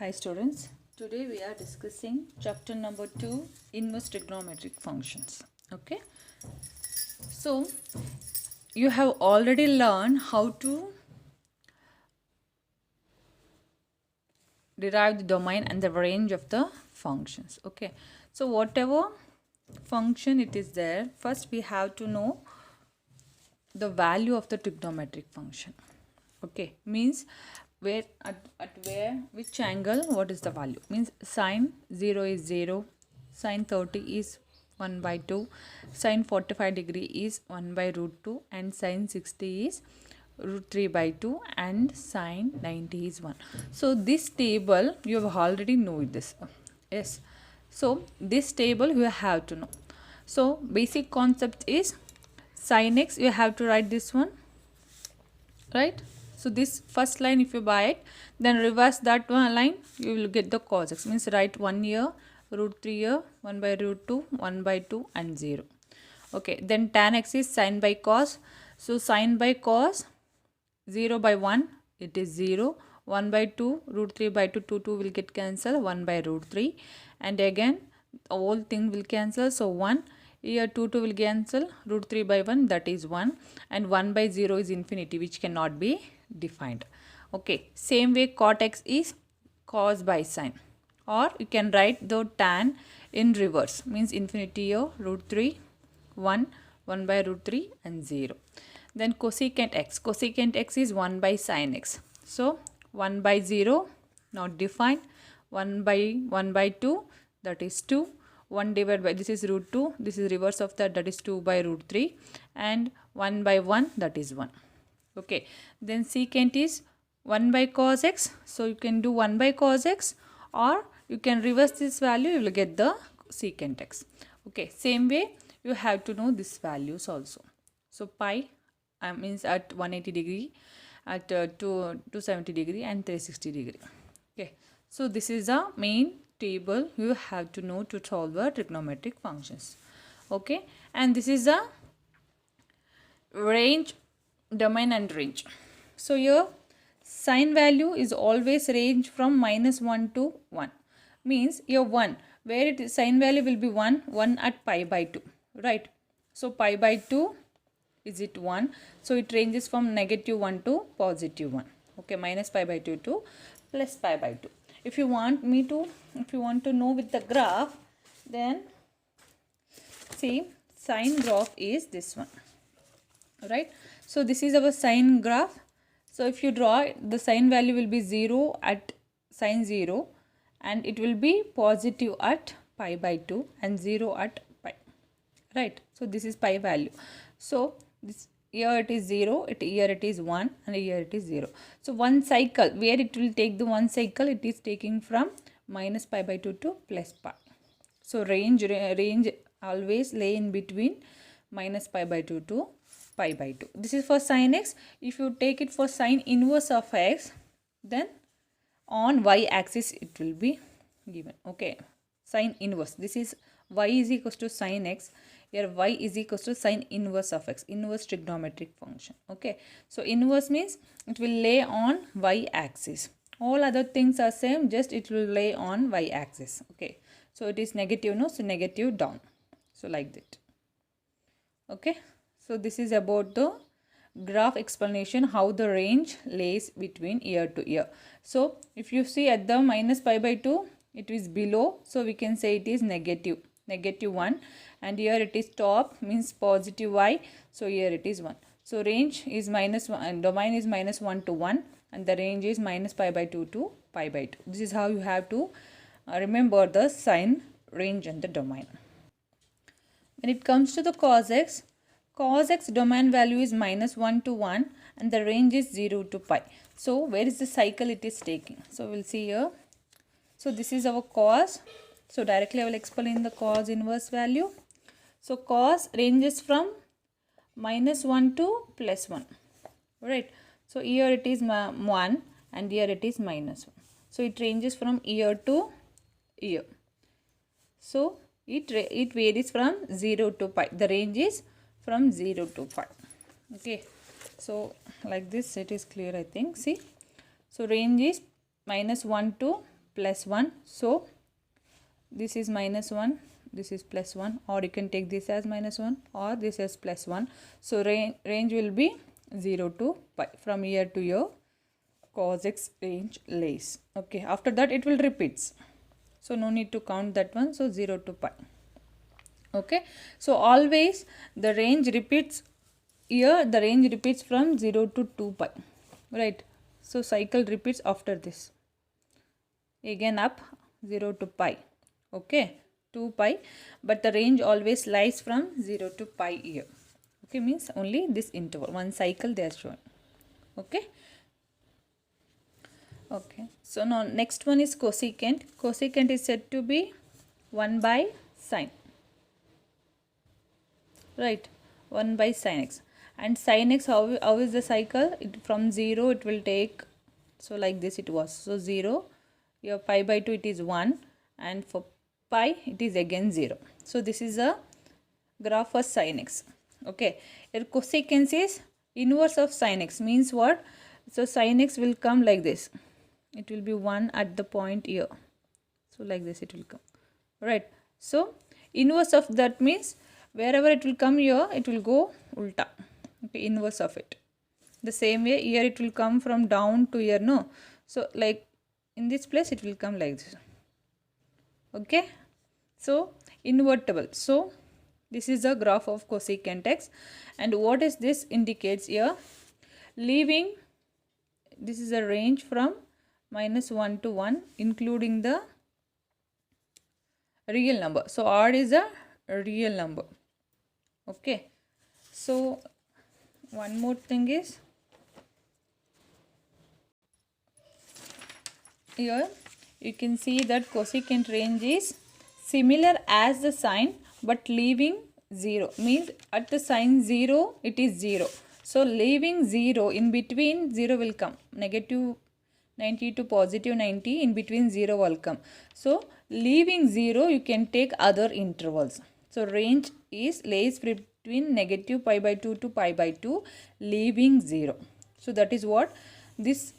Hi students, today we are discussing chapter number 2, inverse trigonometric functions. Okay, so you have already learned how to derive the domain and the range of the functions. Okay, so whatever function it is there, first we have to know the value of the trigonometric function. Okay, means where at where which angle what is the value, means sine 0 is 0, sine 30 is 1 by 2, sine 45 degree is 1 by root 2, and sine 60 is root 3 by 2, and sine 90 is 1. So this table you have already know this. Yes, so this table you have to know. So basic concept is sin x, you have to write this one, right? So this first line if you buy it, then reverse that one line, you will get the cos x, means write 1 here, root 3 here, 1 by root 2, 1 by 2 and 0. Okay, then tan x is sin by cos. So sin by cos, 0 by 1 it is 0, 1 by 2, root 3 by 2, 2 will get cancelled, 1 by root 3, and again whole thing will cancel, so 1 here, 2 will cancel, root 3 by 1 that is 1, and 1 by 0 is infinity which cannot be defined. Okay, same way cot x is cos by sin, or you can write the tan in reverse, means infinity here, root 3, 1, 1 by root 3 and 0. Then cosecant x is 1 by sin x. So 1 by 0 not defined, 1 by 2 that is 2, 1 divided by, this is root 2, this is reverse of that is 2 by root 3, and 1 by 1 that is 1. Okay, then secant is 1 by cos x, so you can do 1 by cos x, or you can reverse this value, you will get the secant x. Okay, same way you have to know these values also. So pi means at 180 degree, at 270 degree and 360 degree. Okay, so this is the main table you have to know to solve the trigonometric functions. Okay, and this is the range, domain and range. So here sine value is always range from -1 to 1, means here 1 where it is sine value will be 1 at pi by 2, right? So pi by 2 is it 1, so it ranges from -1 to +1. Okay, minus pi by 2 to plus pi by 2. If you want to know with the graph, then see sine graph is this one, right? So this is our sine graph. So if you draw, the sine value will be 0 at sine 0, and it will be positive at pi by 2 and 0 at pi, right? So this is pi value. So this here it is 0, here it is 1, and here it is 0. So one cycle, where it will take the one cycle, it is taking from minus pi by 2 to plus pi. So range always lay in between minus pi by 2 to pi by 2. This is for sin x. If you take it for sine inverse of x, then on y axis it will be given. Okay, sine inverse, this is y is equals to sin x, here y is equals to sine inverse of x, inverse trigonometric function. Okay, so inverse means it will lay on y axis. All other things are same, just it will lay on y axis. Okay, so it is negative, no, so negative down, so like that. Okay, so this is about the graph explanation, how the range lays between year to year. So if you see at the minus pi by 2, it is below, so we can say it is negative 1, and here it is top, means positive y, so here it is 1. So range is -1 and domain is -1 to 1, and the range is minus pi by 2 to pi by 2. This is how you have to remember the sign, range and the domain. When it comes to the cos x domain value is -1 to 1, and the range is 0 to pi. So where is the cycle it is taking? So we'll see here. So this is our cos. So directly I will explain the cos inverse value. So cos ranges from -1 to +1, right? So here it is 1, and here it is -1. So it ranges from year to year. So it varies from 0 to pi. The range is from 0 to pi. Okay, so like this it is clear, I think. See, so range is -1 to plus 1. So this is minus 1, this is plus 1, or you can take this as minus 1 or this as plus 1. So range will be 0 to pi. From here to here cos x range lays. Okay, after that it will repeats. So no need to count that one. So 0 to pi. Okay, so always the range repeats. Here the range repeats from 0 to 2 pi. Right. So cycle repeats after this. Again up 0 to pi. Okay, 2 pi, but the range always lies from 0 to pi here. Okay, means only this interval, one cycle they are showing. Okay. Okay, so now next one is cosecant. Cosecant is said to be 1 by sine. Right, 1 by sine x. And sine x, how is the cycle? From 0 it will take, so like this it was. So 0, your pi by 2 it is 1, and for pi it is again 0. So this is a graph for sin x. Okay, your cosecant is inverse of sin x, means what? So sin x will come like this. It will be 1 at the point here. So like this it will come. Right. So inverse of that means wherever it will come here, it will go ulta. Okay, inverse of it. The same way here it will come from down to here, no? So like in this place it will come like this. Okay, so invertible. So this is a graph of cosecant x, and what is this indicates here? Leaving, this is a range from minus 1 to 1, including the real number. So odd is a real number. Okay, so one more thing is here you can see that cosecant range is similar as the sine but leaving 0, means at the sine 0 it is 0. So leaving 0, in between 0 will come, negative 90 to positive 90, in between 0 will come. So leaving 0 you can take other intervals. So range is lays between negative pi by 2 to pi by 2, leaving 0. So that is what this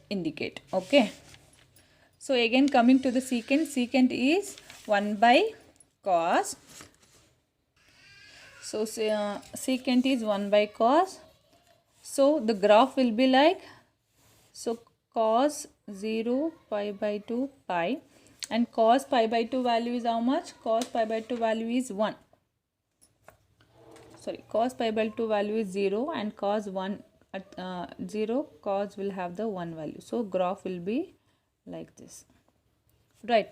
indicate. Okay. So again coming to the secant, secant is 1 by cos. So secant is 1 by cos. So the graph will be like, so cos 0 pi by 2 pi, and cos pi by 2 value is how much? Cos pi by 2 value is 1. Sorry, cos pi by 2 value is 0, and cos 1 at 0, cos will have the 1 value. So graph will be like this. Right.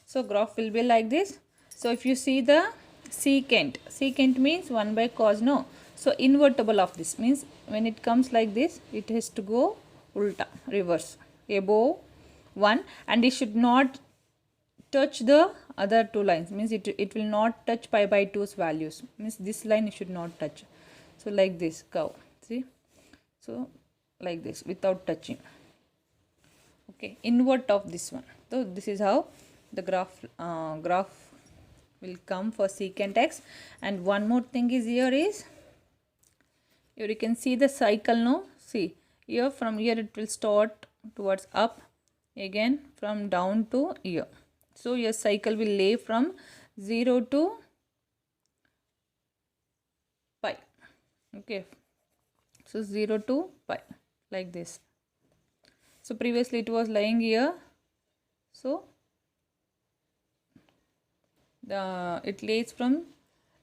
So graph will be like this. So if you see the secant, secant means 1 by cos, no? So invertible of this means when it comes like this, it has to go ulta, reverse, above 1, and it should not touch the other two lines, means it will not touch pi by 2's values, means this line it should not touch. So like this curve, see? So like this without touching. Okay, invert of this one. So this is how the graph will come for secant x. And one more thing is here is, here you can see the cycle, no? See, here from here it will start towards up, again from down to here. So your cycle will lay from 0 to pi. Okay, so 0 to pi like this. So previously it was lying here, so it lays from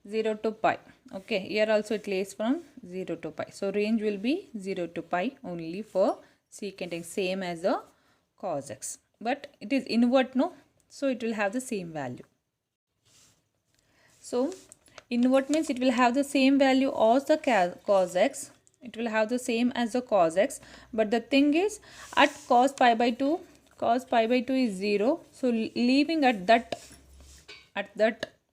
0 to pi. Okay, here also it lays from 0 to pi. So range will be 0 to pi only for secant x, same as the cos x. But it is invert, no? So it will have the same value. So invert means it will have the same value as the cos x. It will have the same as the cos x. But the thing is, at cos pi by 2 is 0. So leaving at that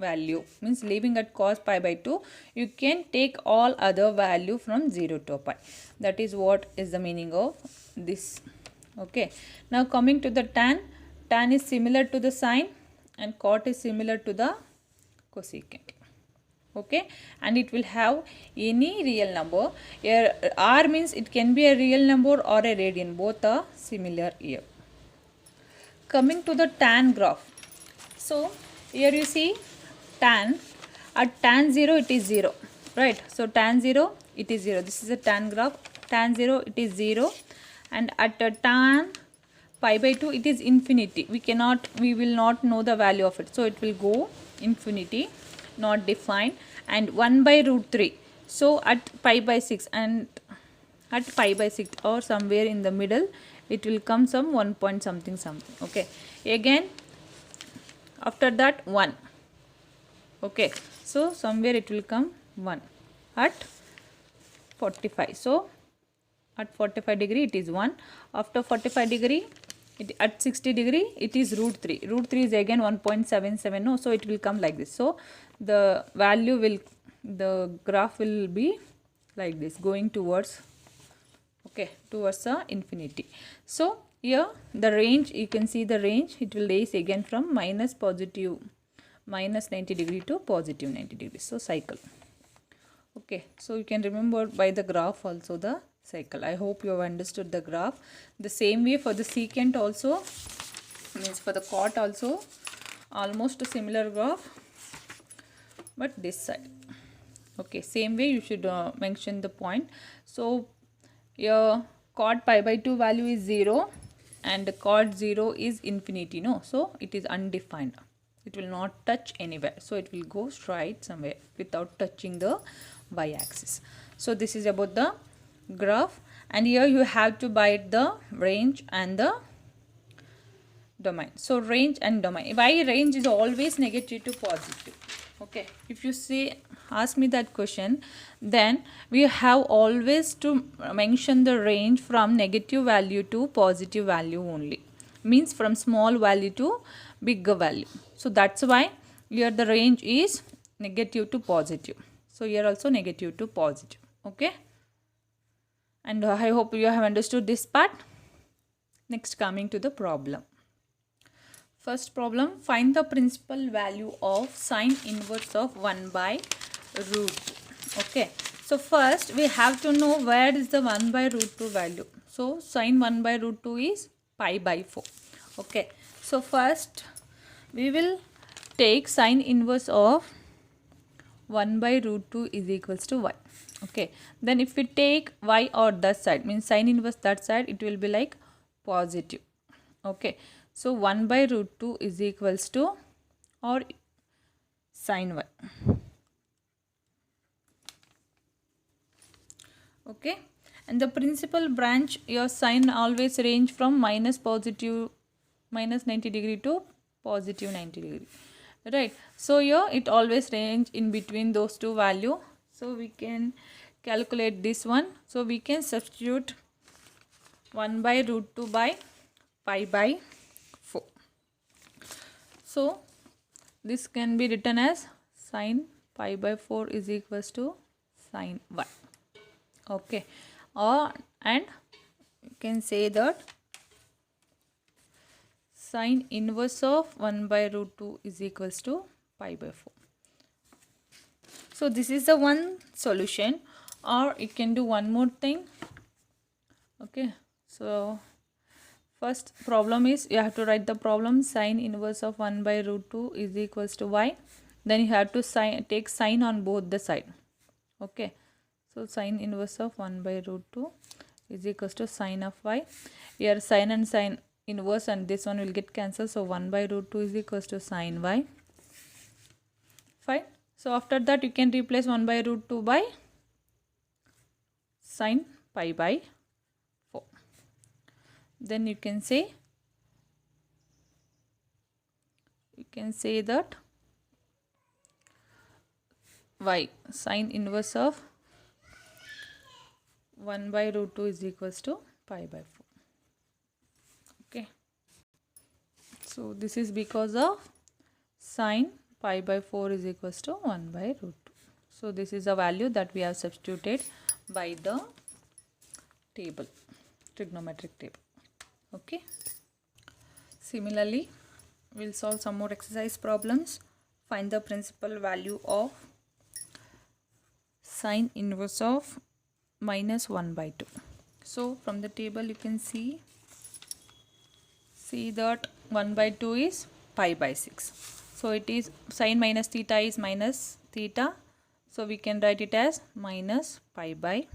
value, means leaving at cos pi by 2, you can take all other value from 0 to pi. That is what is the meaning of this. Okay, now coming to the tan. Tan is similar to the sine, and cot is similar to the cosecant. Okay, and it will have any real number. Here r means it can be a real number or a radian, both are similar here. coming to the tan graph. So here you see tan, at tan 0 it is 0, right? So tan 0 it is 0. This is a tan graph. Tan 0 it is 0, and at a tan pi by 2 it is infinity. We will not know the value of it, so it will go infinity, not defined, and 1 by root 3. So at pi by 6 and at pi by 6 or somewhere in the middle it will come some 1 point something something. Okay, again after that 1. Okay, so somewhere it will come 1 at 45. So at 45 degree it is 1. After 45 degree, at 60 degree it is root 3. Root 3 is again 1.77. No, so it will come like this. So the graph will be like this, going towards, okay, towards infinity. So here the range, you can see the range, it will raise again from minus 90 degree to positive 90 degree. So cycle. Okay, so you can remember by the graph also the cycle. I hope you have understood the graph. The same way for the secant also, means for the cot also, almost a similar graph, but this side. Okay, same way you should mention the point. So your cot pi by 2 value is 0 and cot 0 is infinity. No, so it is undefined. It will not touch anywhere. So it will go straight somewhere without touching the y-axis. So this is about the graph, and here you have to bite the range and the domain. So range and domain. Why range is always negative to positive? Okay, if you ask me that question, then we have always to mention the range from negative value to positive value only. Means from small value to bigger value. So that's why here the range is negative to positive. So here also negative to positive. Okay, and I hope you have understood this part. Next, coming to the problem. First problem, find the principal value of sine inverse of 1 by root 2. Okay, so first we have to know where is the 1 by root 2 value. So sine 1 by root 2 is pi by 4. Okay, so first we will take sine inverse of 1 by root 2 is equals to y. Okay, then if we take y or that side, means sine inverse that side, it will be like positive. Okay, so 1 by root 2 is equals to or sine y. Okay, and the principal branch, your sine always range from minus 90 degree to positive 90 degree, right? So here it always range in between those two value. So we can calculate this one. So we can substitute 1 by root 2 by pi by 4. So this can be written as sine pi by 4 is equals to sine y. Okay, and you can say that sine inverse of 1 by root 2 is equals to pi by 4. So this is the one solution, or you can do one more thing. Okay, so first problem is you have to write the problem sine inverse of 1 by root 2 is equals to y. Then you have to take sine on both the side. Okay, so sine inverse of 1 by root 2 is equals to sine of y. Here sine and sine inverse and this one will get cancelled. So 1 by root 2 is equals to sine y. Fine. So after that you can replace 1 by root 2 by sine pi by 4. Then you can say that y sine inverse of 1 by root 2 is equals to pi by 4. Okay, so this is because of sine pi by 4 is equals to 1 by root 2. So this is a value that we have substituted by the table, trigonometric table. Okay, similarly we'll solve some more exercise problems. Find the principal value of sine inverse of minus 1 by 2. So from the table you can see that 1 by 2 is pi by 6. So it is sine minus theta is minus theta. So we can write it as minus pi by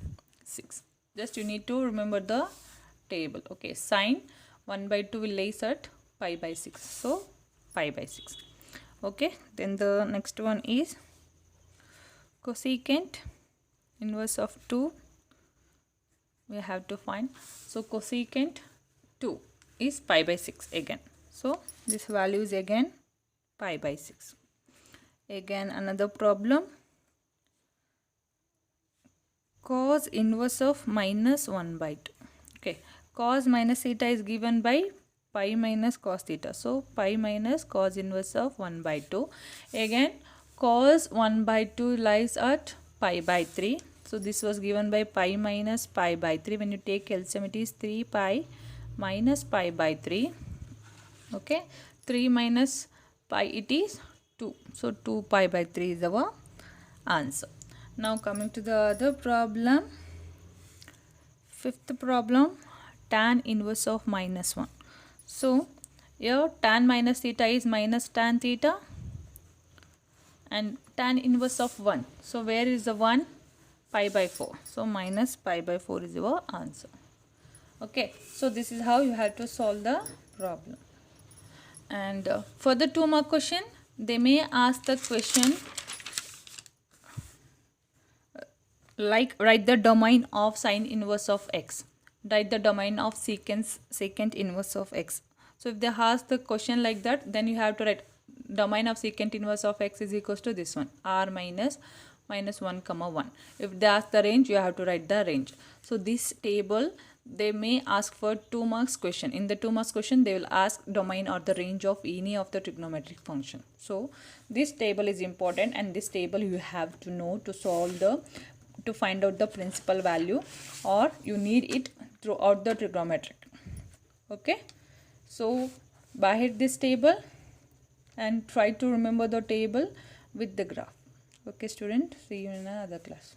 6. Just you need to remember the table. Okay, sine 1 by 2 will lays at pi by 6. So pi by 6. Okay, then the next one is cosecant inverse of 2. We have to find. So cosecant 2 is pi by 6 again. So this value is again pi by 6. Again another problem. Cos inverse of minus 1 by 2. Okay, cos minus theta is given by pi minus cos theta. So pi minus cos inverse of 1 by 2. Again cos 1 by 2 lies at pi by 3. So this was given by pi minus pi by 3. When you take LCM, it is 3 pi minus pi by 3. Okay, 3 minus pi, it is 2. So 2 pi by 3 is our answer. Now coming to the other problem. Fifth problem, tan inverse of minus 1. So here tan minus theta is minus tan theta and tan inverse of 1. So where is the 1? Pi by 4. So minus pi by 4 is your answer. Okay, so this is how you have to solve the problem. And for the 2 mark question, they may ask the question like write the domain of sine inverse of x. Write the domain of secant inverse of x. So if they ask the question like that, then you have to write domain of secant inverse of x is equals to this one, r minus 1 comma 1. If they ask the range, you have to write the range. So this table, they may ask for 2 marks question. In the 2 marks question, they will ask domain or the range of any of the trigonometric function. So this table is important, and this table you have to know to solve to find out the principal value, or you need it throughout the trigonometric. Okay, so by head this table and try to remember the table with the graph. Okay student, see you in another class.